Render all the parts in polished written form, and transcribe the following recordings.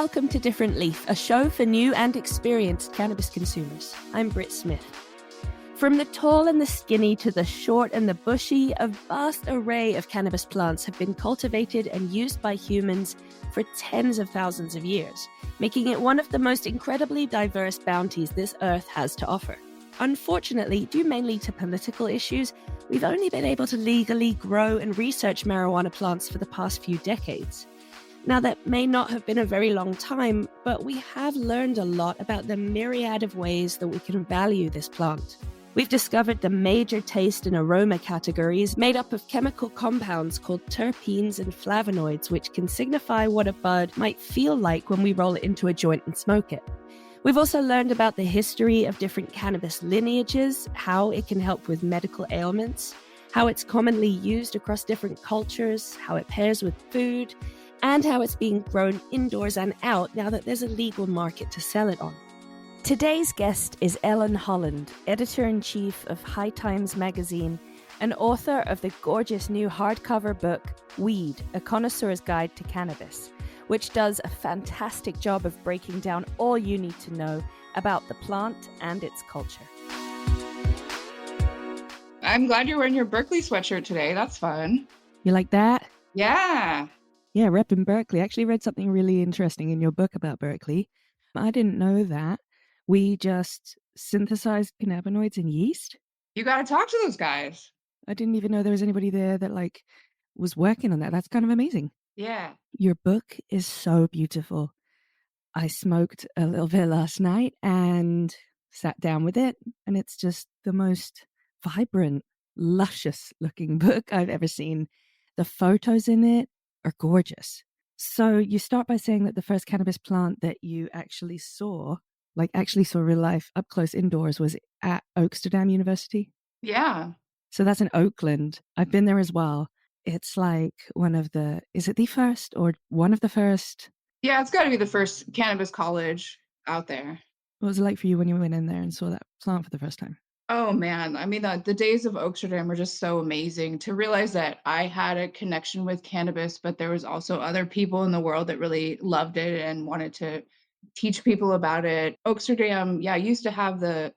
welcome to Different Leaf, a show for new and experienced cannabis consumers. I'm Brit Smith. From the tall and the skinny to the short and the bushy, a vast array of cannabis plants have been cultivated and used by humans for tens of thousands of years, making it one of the most incredibly diverse bounties this earth has to offer. Unfortunately, due mainly to political issues, we've only been able to legally grow and research marijuana plants for the past few decades. Now, that may not have been a very long time, but we have learned a lot about the myriad of ways that we can value this plant. We've discovered the major taste and aroma categories made up of chemical compounds called terpenes and flavonoids, which can signify what a bud might feel like when we roll it into a joint and smoke it. We've also learned about the history of different cannabis lineages, how it can help with medical ailments, how it's commonly used across different cultures, how it pairs with food, and how it's being grown indoors and out now that there's a legal market to sell it on. Today's guest is Ellen Holland, editor-in-chief of High Times magazine and author of the gorgeous new hardcover book, Weed, A Connoisseur's Guide to Cannabis, which does a fantastic job of breaking down all you need to know about the plant and its culture. I'm glad you're wearing your Berkeley sweatshirt today. That's fun. You like that? Yeah. Yeah, repping Berkeley. I actually read something really interesting in your book about Berkeley. I didn't know that. We just synthesized cannabinoids in yeast. You got to talk to those guys. I didn't even know there was anybody there that was working on that. That's kind of amazing. Yeah. Your book is so beautiful. I smoked a little bit last night and sat down with it, and it's just the most vibrant, luscious looking book I've ever seen. The photos in it are gorgeous. So you start by saying that the first cannabis plant that you actually saw real life up close indoors was at Oaksterdam University. Yeah. So that's in Oakland. I've been there as well. It's like is it the first or one of the first? Yeah, it's got to be the first cannabis college out there. What was it like for you when you went in there and saw that plant for the first time? Oh, man. I mean, the days of Oaksterdam were just so amazing to realize that I had a connection with cannabis, but there was also other people in the world that really loved it and wanted to teach people about it. Oaksterdam, used to have a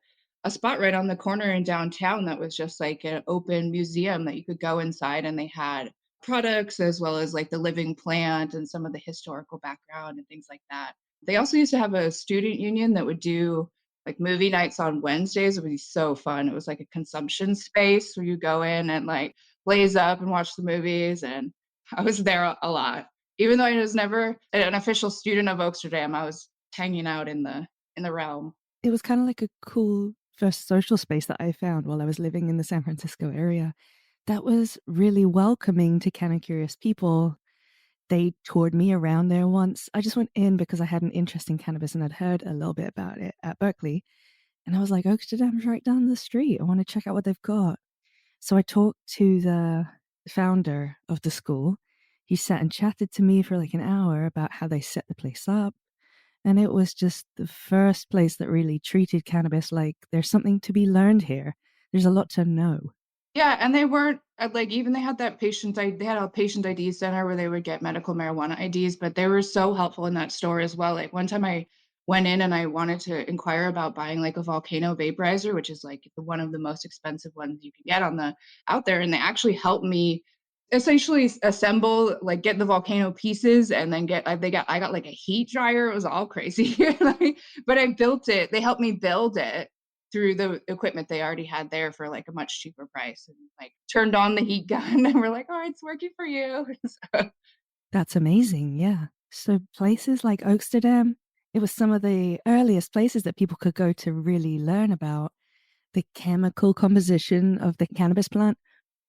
spot right on the corner in downtown that was just like an open museum that you could go inside, and they had products as well as like the living plant and some of the historical background and things like that. They also used to have a student union that would do like movie nights on Wednesdays. It would be so fun. It was like a consumption space where you go in and like blaze up and watch the movies. And I was there a lot. Even though I was never an official student of Oaksterdam, I was hanging out in the realm. It was kind of like a cool first social space that I found while I was living in the San Francisco area. That was really welcoming to Canon Curious people. They toured me around there once. I just went in because I had an interest in cannabis and I'd heard a little bit about it at Berkeley. And I was like, Oaksterdam's right down the street. I want to check out what they've got. So I talked to the founder of the school. He sat and chatted to me for like an hour about how they set the place up. And it was just the first place that really treated cannabis like there's something to be learned here. There's a lot to know. Yeah, and they weren't even they had they had a patient ID center where they would get medical marijuana IDs, but they were so helpful in that store as well. Like one time I went in and I wanted to inquire about buying like a volcano vaporizer, which is like one of the most expensive ones you can get out there, and they actually helped me essentially assemble, like get the volcano pieces, and then I got like a heat dryer. It was all crazy. But I built it. They helped me build it through the equipment they already had there for like a much cheaper price, and like turned on the heat gun and we're like, oh, it's working for you. So. That's amazing. Yeah. So places like Oaksterdam, it was some of the earliest places that people could go to really learn about the chemical composition of the cannabis plant,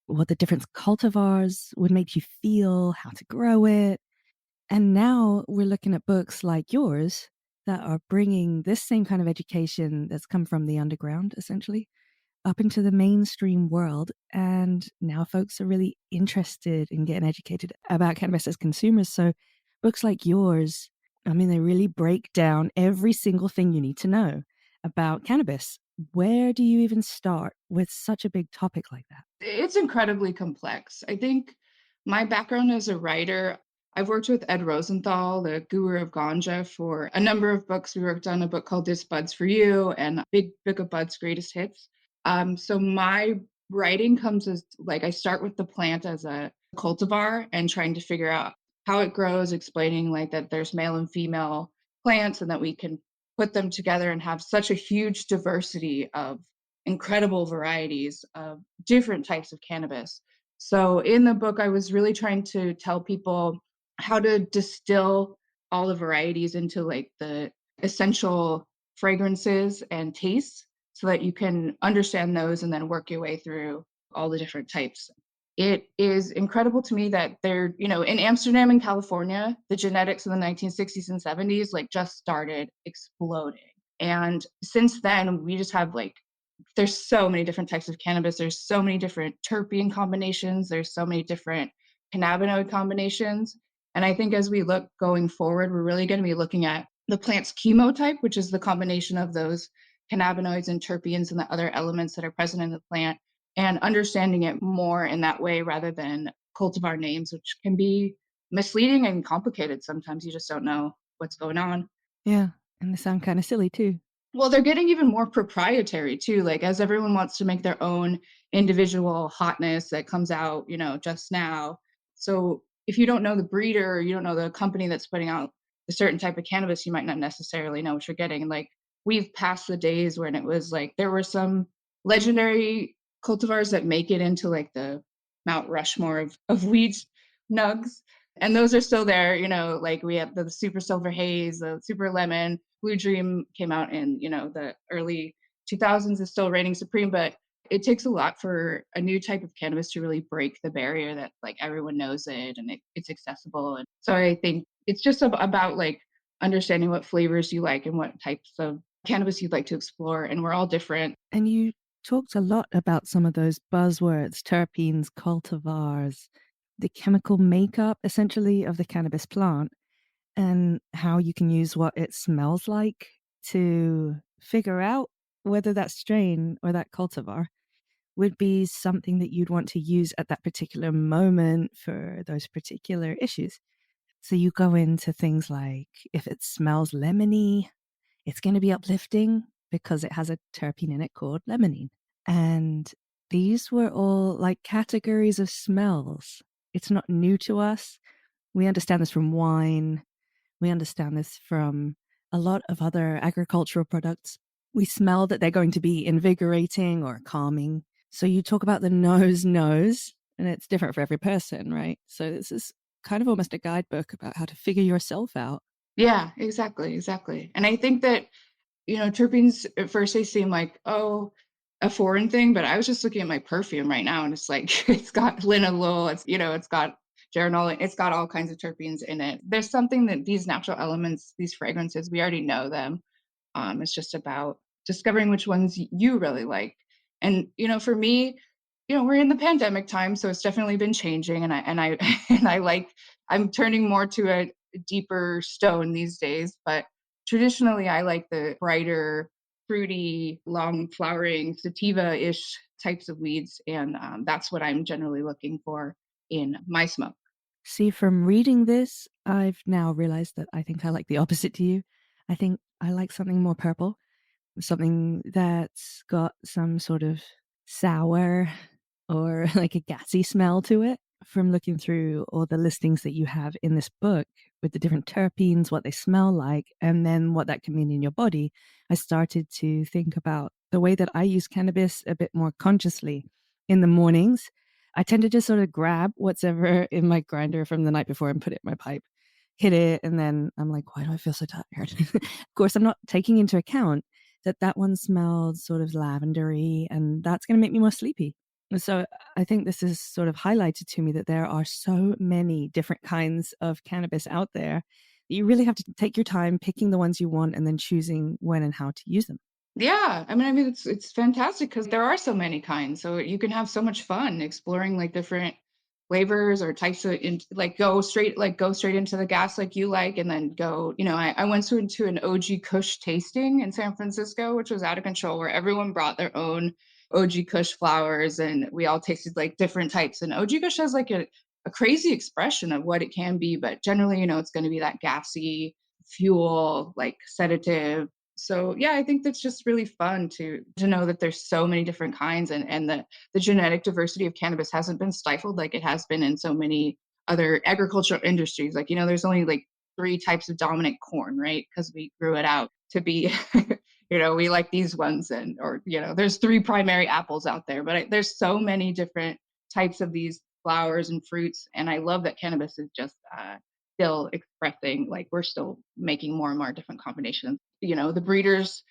what the different cultivars would make you feel, how to grow it. And now we're looking at books like yours that are bringing this same kind of education that's come from the underground, essentially, up into the mainstream world. And now folks are really interested in getting educated about cannabis as consumers. So books like yours, I mean, they really break down every single thing you need to know about cannabis. Where do you even start with such a big topic like that? It's incredibly complex. I think my background as a writer, I've worked with Ed Rosenthal, the guru of ganja, for a number of books. We worked on a book called This Buds for You and Big Book of Buds Greatest Hits. So my writing comes as like I start with the plant as a cultivar and trying to figure out how it grows, explaining like that there's male and female plants and that we can put them together and have such a huge diversity of incredible varieties of different types of cannabis. So in the book, I was really trying to tell people how to distill all the varieties into like the essential fragrances and tastes so that you can understand those and then work your way through all the different types. It is incredible to me that they're, in Amsterdam and California, the genetics in the 1960s and 70s like just started exploding. And since then, we just have like there's so many different types of cannabis. There's so many different terpene combinations. There's so many different cannabinoid combinations. And I think as we look going forward, we're really going to be looking at the plant's chemotype, which is the combination of those cannabinoids and terpenes and the other elements that are present in the plant, and understanding it more in that way rather than cultivar names, which can be misleading and complicated. Sometimes you just don't know what's going on. Yeah. And they sound kind of silly too. Well, they're getting even more proprietary too, like, as everyone wants to make their own individual hotness that comes out, just now. So if you don't know the breeder or you don't know the company that's putting out a certain type of cannabis, you might not necessarily know what you're getting. Like, we've passed the days when it was like there were some legendary cultivars that make it into like the Mount Rushmore of weed nugs. And those are still there, like we have the Super Silver Haze, the Super Lemon, Blue Dream came out in, the early 2000s, is still reigning supreme, but it takes a lot for a new type of cannabis to really break the barrier that like everyone knows it and it's accessible. And so I think it's just about like understanding what flavors you like and what types of cannabis you'd like to explore. And we're all different. And you talked a lot about some of those buzzwords, terpenes, cultivars, the chemical makeup essentially of the cannabis plant, and how you can use what it smells like to figure out whether that strain or that cultivar would be something that you'd want to use at that particular moment for those particular issues. So you go into things like if it smells lemony, it's going to be uplifting because it has a terpene in it called limonene. And these were all like categories of smells. It's not new to us. We understand this from wine. We understand this from a lot of other agricultural products. We smell that they're going to be invigorating or calming. So you talk about the nose, and it's different for every person, right? So this is kind of almost a guidebook about how to figure yourself out. Yeah, exactly. And I think that terpenes at first they seem like, oh, a foreign thing, but I was just looking at my perfume right now and it's like it's got linalool, it's got geranol, it's got all kinds of terpenes in it. There's something that these natural elements, these fragrances, we already know them. It's just about discovering which ones you really like. And for me, we're in the pandemic time, so it's definitely been changing. And I and I'm turning more to a deeper stone these days. But traditionally, I like the brighter, fruity, long flowering, sativa-ish types of weeds, and that's what I'm generally looking for in my smoke. See, from reading this, I've now realized that I think I like the opposite to you. I think I like something more purple, something that's got some sort of sour or like a gassy smell to it. From looking through all the listings that you have in this book with the different terpenes, what they smell like, and then what that can mean in your body, I started to think about the way that I use cannabis a bit more consciously. In the mornings, I tend to just sort of grab what's ever in my grinder from the night before and put it in my pipe, hit it, and then I'm like, why do I feel so tired? Of course, I'm not taking into account that one smelled sort of lavendery, and that's going to make me more sleepy. So I think this is sort of highlighted to me that there are so many different kinds of cannabis out there. You really have to take your time picking the ones you want and then choosing when and how to use them. Yeah, I mean, it's fantastic because there are so many kinds, so you can have so much fun exploring like different flavors or types of like go straight into the gas like you like, and then go. I went into an OG Kush tasting in San Francisco, which was out of control, where everyone brought their own OG Kush flowers, and we all tasted like different types. And OG Kush has like a crazy expression of what it can be. But generally, it's going to be that gassy fuel, like sedative. So yeah, I think that's just really fun to know that there's so many different kinds, and the genetic diversity of cannabis hasn't been stifled like it has been in so many other agricultural industries. Like, there's only like 3 types of dominant corn, right? Because we grew it out to be, we like these ones, there's 3 primary apples out there, but there's so many different types of these flowers and fruits. And I love that cannabis is just still expressing, like, we're still making more and more different combinations. The breeders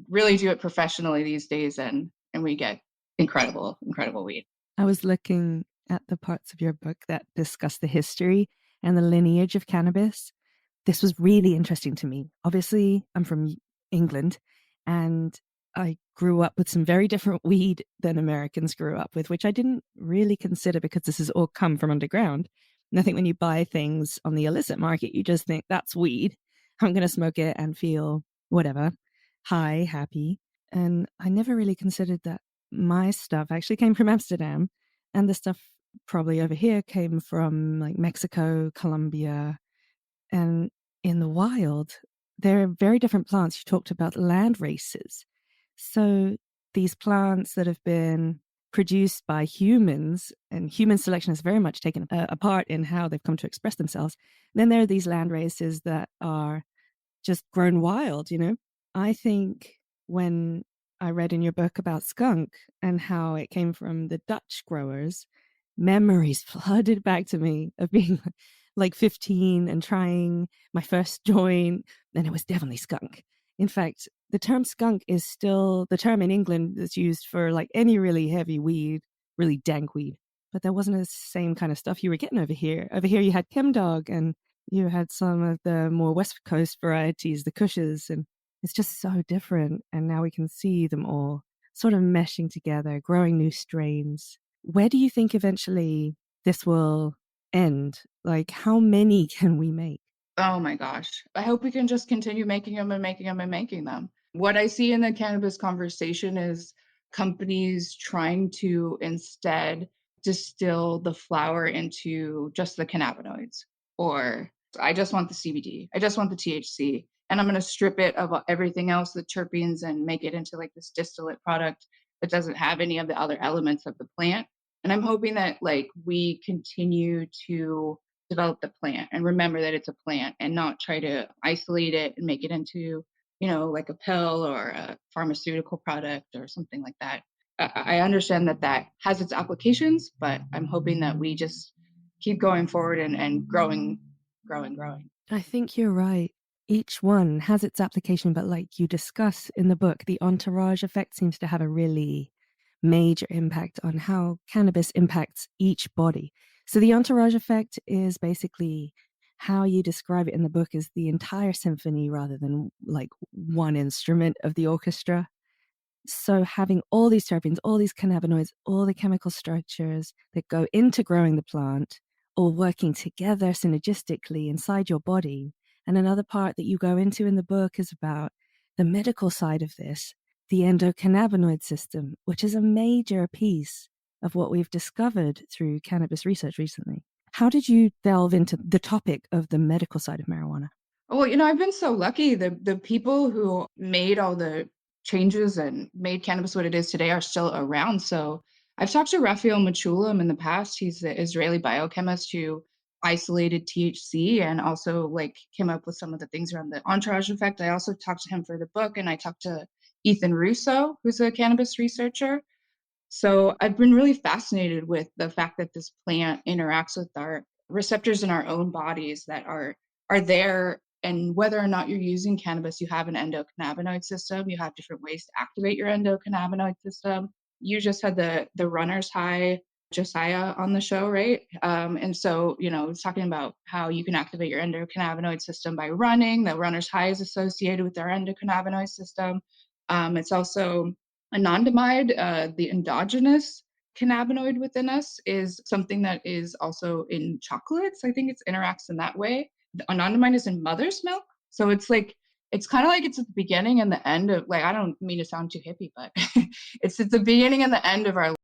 really do it professionally these days, and we get incredible weed. I was looking at the parts of your book that discuss the history and the lineage of cannabis. This was really interesting to me. Obviously, I'm from England, and I grew up with some very different weed than Americans grew up with, which I didn't really consider because this has all come from underground. And I think when you buy things on the illicit market, you just think that's weed. I'm going to smoke it and feel whatever, high, happy. And I never really considered that my stuff actually came from Amsterdam, and the stuff probably over here came from like Mexico, Colombia, and in the wild, there are very different plants. You talked about land races. So these plants that have been produced by humans, and human selection has very much taken a part in how they've come to express themselves. Then there are these land races that are just grown wild, I think when I read in your book about skunk and how it came from the Dutch growers, memories flooded back to me of being like 15 and trying my first joint, and it was definitely skunk. In fact, the term skunk is still the term in England that's used for like any really heavy weed, really dank weed. But there wasn't the same kind of stuff you were getting over here. Over here, you had chemdog, and you had some of the more West Coast varieties, the Kushes, and it's just so different. And now we can see them all sort of meshing together, growing new strains. Where do you think eventually this will end? Like, how many can we make? Oh my gosh. I hope we can just continue making them and making them and making them. What I see in the cannabis conversation is companies trying to instead distill the flower into just the cannabinoids, or I just want the CBD, I just want the THC, and I'm going to strip it of everything else, the terpenes, and make it into like this distillate product that doesn't have any of the other elements of the plant. And I'm hoping that like we continue to develop the plant and remember that it's a plant, and not try to isolate it and make it into, like a pill or a pharmaceutical product or something like that. I understand that that has its applications, but I'm hoping that we just keep going forward and growing. I think you're right. Each one has its application, but like you discuss in the book, the entourage effect seems to have a really major impact on how cannabis impacts each body. So the entourage effect is basically how you describe it in the book is the entire symphony rather than like one instrument of the orchestra. So having all these terpenes, all these cannabinoids, all the chemical structures that go into growing the plant, all working together synergistically inside your body. And another part that you go into in the book is about the medical side of this, the endocannabinoid system, which is a major piece of what we've discovered through cannabis research recently. How did you delve into the topic of the medical side of marijuana? Well, I've been so lucky. The people who made all the changes and made cannabis what it is today are still around. So I've talked to Raphael Machulam in the past. He's the Israeli biochemist who isolated THC and also like came up with some of the things around the entourage effect. I also talked to him for the book, and I talked to Ethan Russo, who's a cannabis researcher. So I've been really fascinated with the fact that this plant interacts with our receptors in our own bodies that are there. And whether or not you're using cannabis, you have an endocannabinoid system. You have different ways to activate your endocannabinoid system. You just had the runner's high Josiah on the show, right? And so, it's talking about how you can activate your endocannabinoid system by running. The runner's high is associated with our endocannabinoid system. It's also anandamide, the endogenous cannabinoid within us, is something that is also in chocolates. I think it interacts in that way. The anandamide is in mother's milk. So it's kind of like it's at the beginning and the end of, like, I don't mean to sound too hippie, but it's at the beginning and the end of our